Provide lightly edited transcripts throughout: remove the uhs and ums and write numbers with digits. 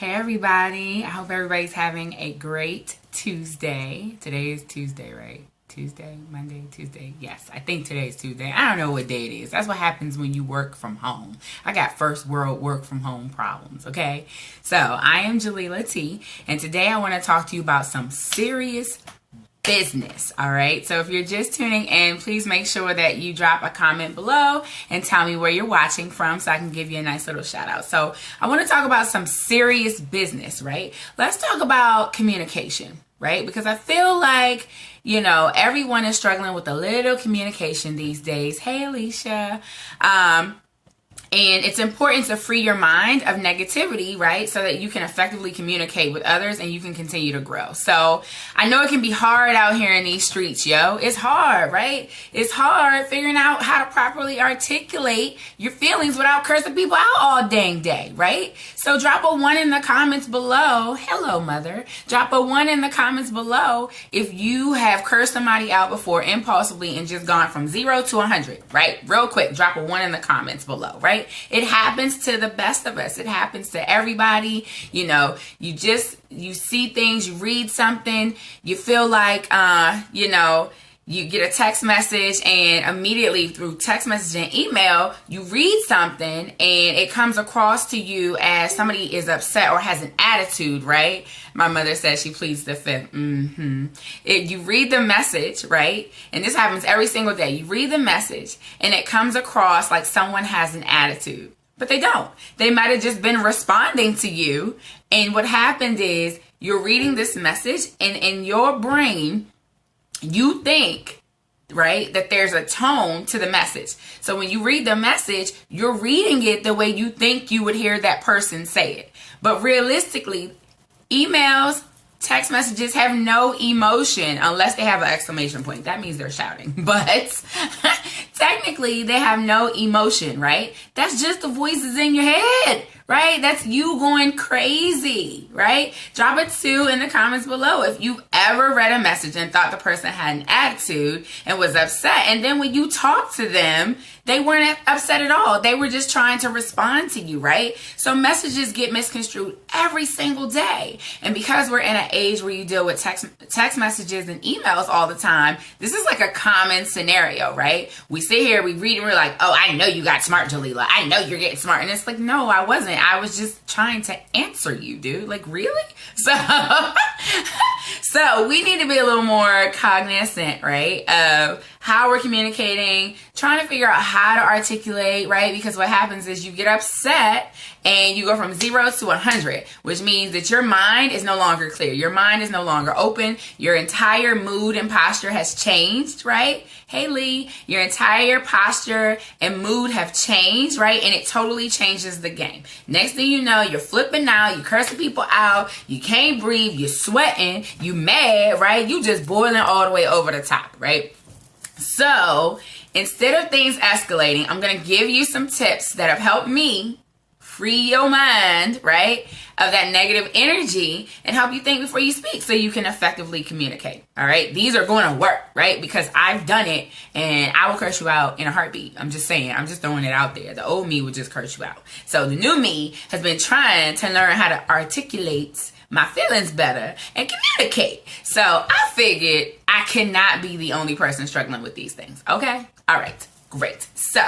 Hey everybody, I hope everybody's having a great Tuesday. Today is Tuesday, right? Tuesday, Monday, Tuesday. Yes, I think today's Tuesday. I don't know what day it is. That's what happens when you work from home. I got first world work from home problems, okay? So I am Jalila T, and today I want to talk to you about some serious business. All right, so if you're just tuning in, please make sure that you drop a comment below and tell me where you're watching from so I can give you a nice little shout out. So I want to talk about some serious business, right? Let's talk about communication, right? Because I feel like, everyone is struggling with a little communication these days. Hey, Alicia. And it's important to free your mind of negativity, right? So that you can effectively communicate with others and you can continue to grow. So I know it can be hard out here in these streets, yo. It's hard, right? It's hard figuring out how to properly articulate your feelings without cursing people out all dang day, right? So drop a 1 in the comments below. Hello, mother. Drop a 1 in the comments below if you have cursed somebody out before impulsively and just gone from 0 to 100, right? Real quick, drop a 1 in the comments below, right? It happens to the best of us. It happens to everybody. You see things, you read something, you feel like, you get a text message and immediately through text message and email, you read something and it comes across to you as somebody is upset or has an attitude, right? My mother says she pleads the fifth. You read the message, right? And this happens every single day. You read the message and it comes across like someone has an attitude, but they don't. They might have just been responding to you. And what happened is you're reading this message and in your brain, you think, right, that there's a tone to the message. So when you read the message, you're reading it the way you think you would hear that person say it. But realistically, emails, text messages have no emotion unless they have an exclamation point. That means they're shouting. But technically, they have no emotion, right? That's just the voices in your head, right? That's you going crazy, right? Drop a 2 in the comments below if you've ever read a message and thought the person had an attitude and was upset. And then when you talk to them, they weren't upset at all. They were just trying to respond to you, right? So messages get misconstrued every single day. And because we're in an age where you deal with text messages and emails all the time, this is like a common scenario, right? We sit here, we read, and we're like, oh, I know you got smart, Jalila. I know you're getting smart. And it's like, no, I wasn't. I was just trying to answer you, dude. Like, really? So we need to be a little more cognizant, right, of how we're communicating, trying to figure out how to articulate, right? Because what happens is you get upset and you go from 0 to 100, which means that your mind is no longer clear. Your mind is no longer open. Your entire mood and posture has changed, right? Hey, Lee, your entire posture and mood have changed, right? And it totally changes the game. Next thing you know, you're flipping out, you're cursing people out, you can't breathe, you're sweating, you mad, right? You just boiling all the way over the top, right? So instead of things escalating, I'm going to give you some tips that have helped me free your mind, right, of that negative energy and help you think before you speak so you can effectively communicate. All right. These are going to work, right? Because I've done it and I will curse you out in a heartbeat. I'm just saying, I'm just throwing it out there. The old me would just curse you out. So the new me has been trying to learn how to articulate my feelings better and communicate. So I figured I cannot be the only person struggling with these things. Okay. All right. Great. So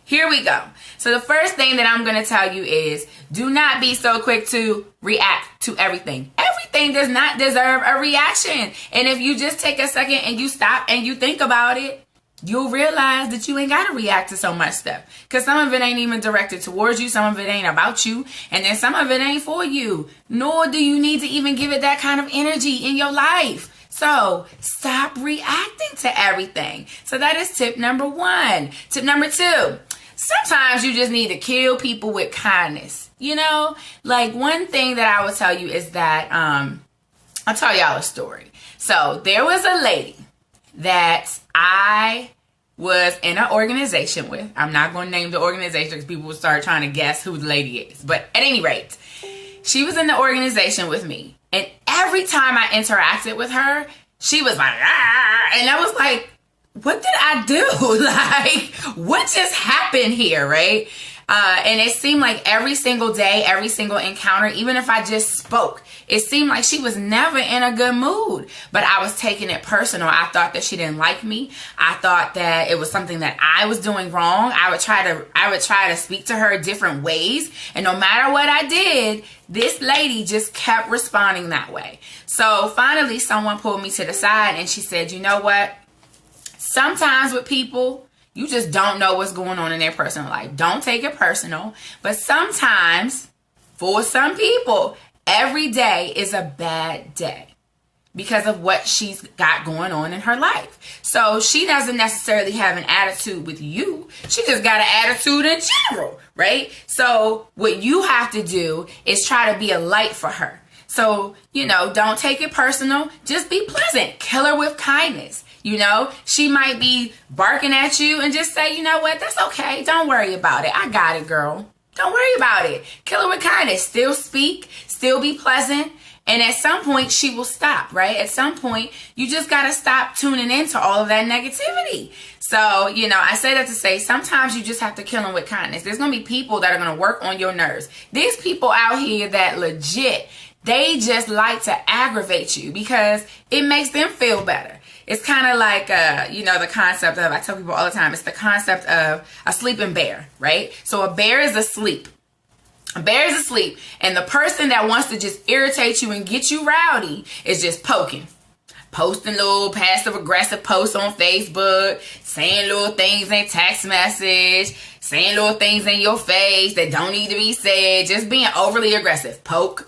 here we go. So the first thing that I'm going to tell you is do not be so quick to react to everything. Everything does not deserve a reaction. And if you just take a second and you stop and you think about it, you'll realize that you ain't got to react to so much stuff. Because some of it ain't even directed towards you. Some of it ain't about you. And then some of it ain't for you. Nor do you need to even give it that kind of energy in your life. So stop reacting to everything. So that is tip number 1. Tip number 2. Sometimes you just need to kill people with kindness. Like one thing that I would tell you is that, I'll tell y'all a story. So there was a lady that I was in an organization with. I'm not going to name the organization because people will start trying to guess who the lady is. But at any rate, she was in the organization with me. And every time I interacted with her, she was like, ah, and I was like, what did I do? Like, what just happened here, right? And it seemed like every single day, every single encounter, even if I just spoke, it seemed like she was never in a good mood. But I was taking it personal. I thought that she didn't like me. I thought that it was something that I was doing wrong. I would try to speak to her different ways. And no matter what I did, this lady just kept responding that way. So finally, someone pulled me to the side and she said, you know what? Sometimes with people, you just don't know what's going on in their personal life. Don't take it personal. But sometimes, for some people, every day is a bad day because of what she's got going on in her life. So she doesn't necessarily have an attitude with you. She just got an attitude in general, right? So what you have to do is try to be a light for her. So, don't take it personal. Just be pleasant. Kill her with kindness. She might be barking at you and just say, you know what, that's okay. Don't worry about it. I got it, girl. Don't worry about it. Kill her with kindness. Still speak. Still be pleasant. And at some point, she will stop, right? At some point, you just got to stop tuning into all of that negativity. So, I say that to say sometimes you just have to kill them with kindness. There's going to be people that are going to work on your nerves. There's people out here that legit, they just like to aggravate you because it makes them feel better. It's kind of like, the concept of, I tell people all the time, it's the concept of a sleeping bear, right? So a bear is asleep. A bear is asleep, and the person that wants to just irritate you and get you rowdy is just poking. Posting little passive-aggressive posts on Facebook, saying little things in text message, saying little things in your face that don't need to be said, just being overly aggressive. Poke.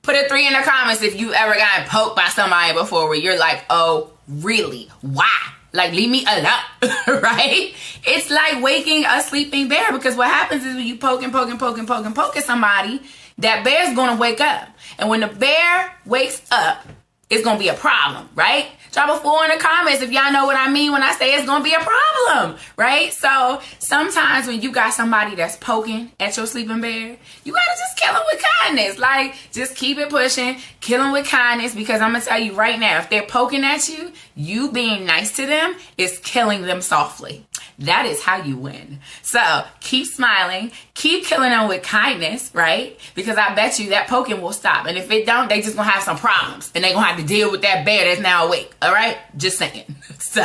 Put a 3 in the comments if you ever gotten poked by somebody before where you're like, oh, really? Why? Like, leave me alone, right? It's like waking a sleeping bear because what happens is when you poke at somebody, that bear's going to wake up. And when the bear wakes up, it's going to be a problem, right? Drop a 4 in the comments if y'all know what I mean when I say it's going to be a problem, right? So sometimes when you got somebody that's poking at your sleeping bear, you got to just kill them with kindness. Like, just keep it pushing, kill them with kindness, because I'm going to tell you right now, if they're poking at you, you being nice to them is killing them softly. That is how you win. So keep smiling, keep killing them with kindness, right? Because I bet you that poking will stop. And if it don't, they just gonna have some problems and they gonna have to deal with that bear that's now awake. All right? Just saying. So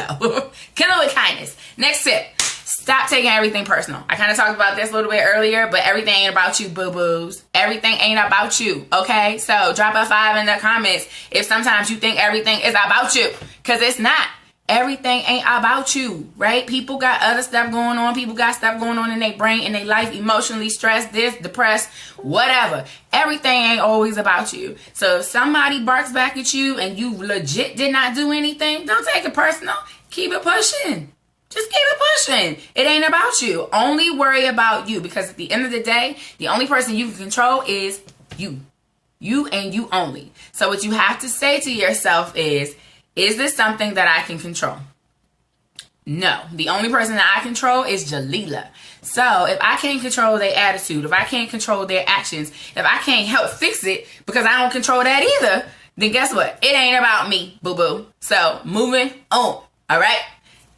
kill them with kindness. Next tip. Stop taking everything personal. I kind of talked about this a little bit earlier, but everything ain't about you, boo-boos. Everything ain't about you, okay? So drop a 5 in the comments if sometimes you think everything is about you, because it's not. Everything ain't about you, right? People got other stuff going on. People got stuff going on in their brain, in their life, emotionally stressed, depressed, whatever. Everything ain't always about you. So if somebody barks back at you and you legit did not do anything, don't take it personal. Keep it pushing. Just keep it pushing. It ain't about you. Only worry about you, because at the end of the day, the only person you can control is you. You and you only. So what you have to say to yourself is this something that I can control? No. The only person that I control is Jalila. So if I can't control their attitude, if I can't control their actions, if I can't help fix it because I don't control that either, then guess what? It ain't about me, boo-boo. So moving on. All right?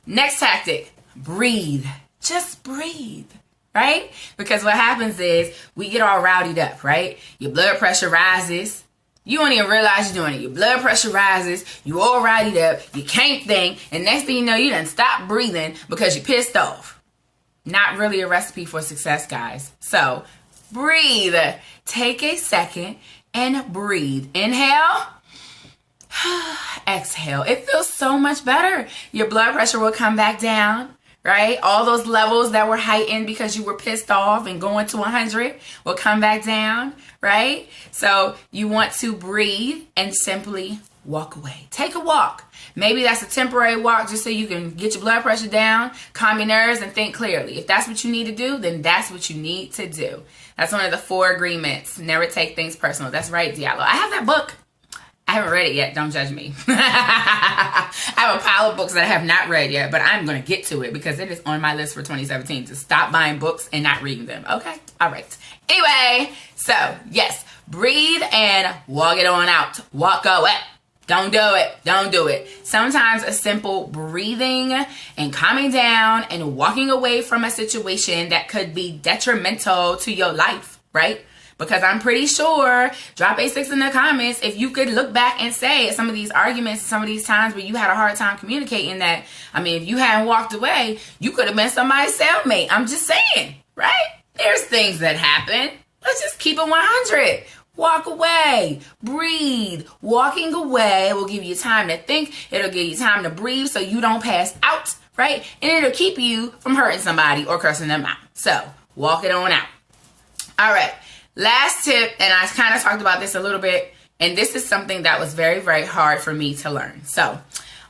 Next tactic, breathe. Just breathe. Right? Because what happens is we get all rowdied up, right? Your blood pressure rises. You don't even realize you're doing it. Your blood pressure rises. You all rowdied up. You can't think. And next thing you know, you done stop breathing because you're pissed off. Not really a recipe for success, guys. So breathe. Take a second and breathe. Inhale. Exhale. It feels so much better. Your blood pressure will come back down. Right? All those levels that were heightened because you were pissed off and going to 100 will come back down, right? So you want to breathe and simply walk away. Take a walk. Maybe that's a temporary walk just so you can get your blood pressure down, calm your nerves, and think clearly. If that's what you need to do, then that's what you need to do. That's one of the 4 agreements. Never take things personal. That's right, Diallo. I have that book. I haven't read it yet. Don't judge me. I have a pile of books that I have not read yet, but I'm going to get to it because it is on my list for 2017 to stop buying books and not reading them. Okay? All right. Anyway, so yes, breathe and walk it on out. Walk away. Don't do it. Don't do it. Sometimes a simple breathing and calming down and walking away from a situation that could be detrimental to your life, right? Because I'm pretty sure, drop a 6 in the comments, if you could look back and say some of these arguments, some of these times where you had a hard time communicating that, I mean, if you hadn't walked away, you could have been somebody's cellmate. I'm just saying, right? There's things that happen. Let's just keep it 100. Walk away, breathe. Walking away will give you time to think. It'll give you time to breathe so you don't pass out, right? And it'll keep you from hurting somebody or cursing them out. So walk it on out. All right. Last tip, and I kind of talked about this a little bit, and this is something that was very, very hard for me to learn. So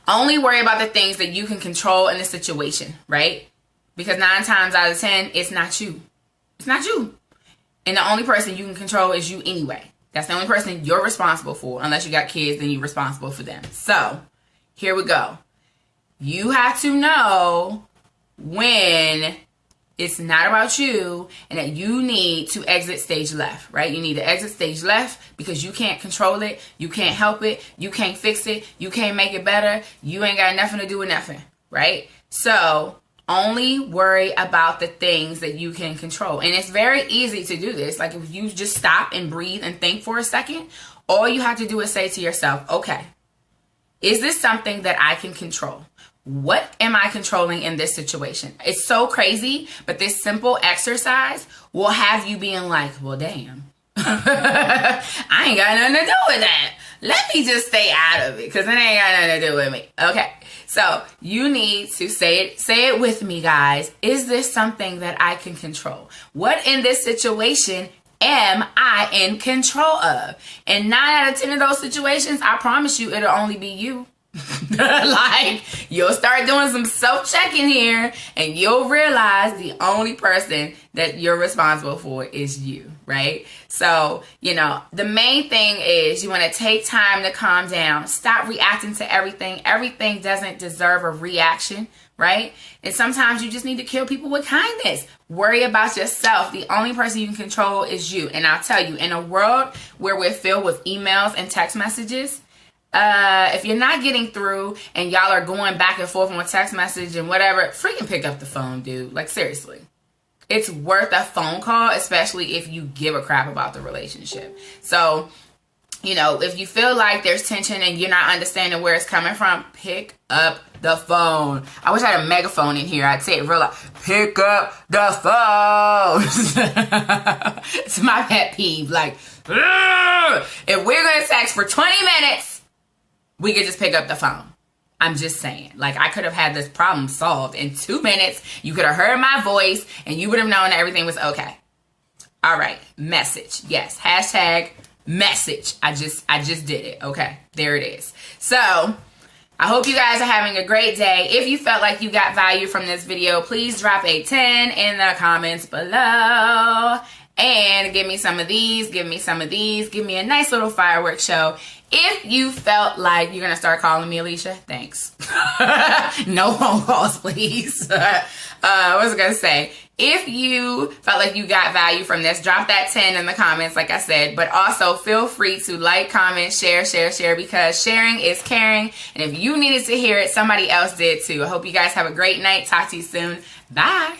only worry about the things that you can control in the situation, right? Because 9 times out of 10, it's not you. It's not you. And the only person you can control is you anyway. That's the only person you're responsible for. Unless you got kids, then you're responsible for them. So here we go. You have to know when it's not about you and that you need to exit stage left, right? You need to exit stage left because you can't control it. You can't help it. You can't fix it. You can't make it better. You ain't got nothing to do with nothing, right? So only worry about the things that you can control. And it's very easy to do this. Like if you just stop and breathe and think for a second, all you have to do is say to yourself, okay, is this something that I can control? What am I controlling in this situation? It's so crazy, but this simple exercise will have you being like, well, damn, I ain't got nothing to do with that. Let me just stay out of it because it ain't got nothing to do with me. Okay. So you need to say it with me, guys. Is this something that I can control? What in this situation am I in control of? And 9 out of 10 of those situations, I promise you, it'll only be you. Like, you'll start doing some self-checking here and you'll realize the only person that you're responsible for is you, right? So, you know, the main thing is you want to take time to calm down. Stop reacting to everything. Everything doesn't deserve a reaction, right? And sometimes you just need to kill people with kindness. Worry about yourself. The only person you can control is you. And I'll tell you, in a world where we're filled with emails and text messages, if you're not getting through and y'all are going back and forth on a text message and whatever, freaking pick up the phone, dude. Like, seriously. It's worth a phone call, especially if you give a crap about the relationship. So, you know, if you feel like there's tension and you're not understanding where it's coming from, pick up the phone. I wish I had a megaphone in here. I'd say it real loud. Pick up the phone. It's my pet peeve. Like, if we're going to text for 20 minutes, we could just pick up the phone. I'm just saying. Like, I could have had this problem solved in 2 minutes. You could have heard my voice and you would have known that everything was okay. All right. Message. Yes. Hashtag message. I just did it. Okay. There it is. So I hope you guys are having a great day. If you felt like you got value from this video, please drop a 10 in the comments below. And give me some of these, give me some of these, give me a nice little fireworks show. If you felt like you're going to start calling me Alicia, thanks. No phone calls, please. What was I going to say? If you felt like you got value from this, drop that 10 in the comments, like I said. But also feel free to like, comment, share, because sharing is caring. And if you needed to hear it, somebody else did too. I hope you guys have a great night. Talk to you soon. Bye.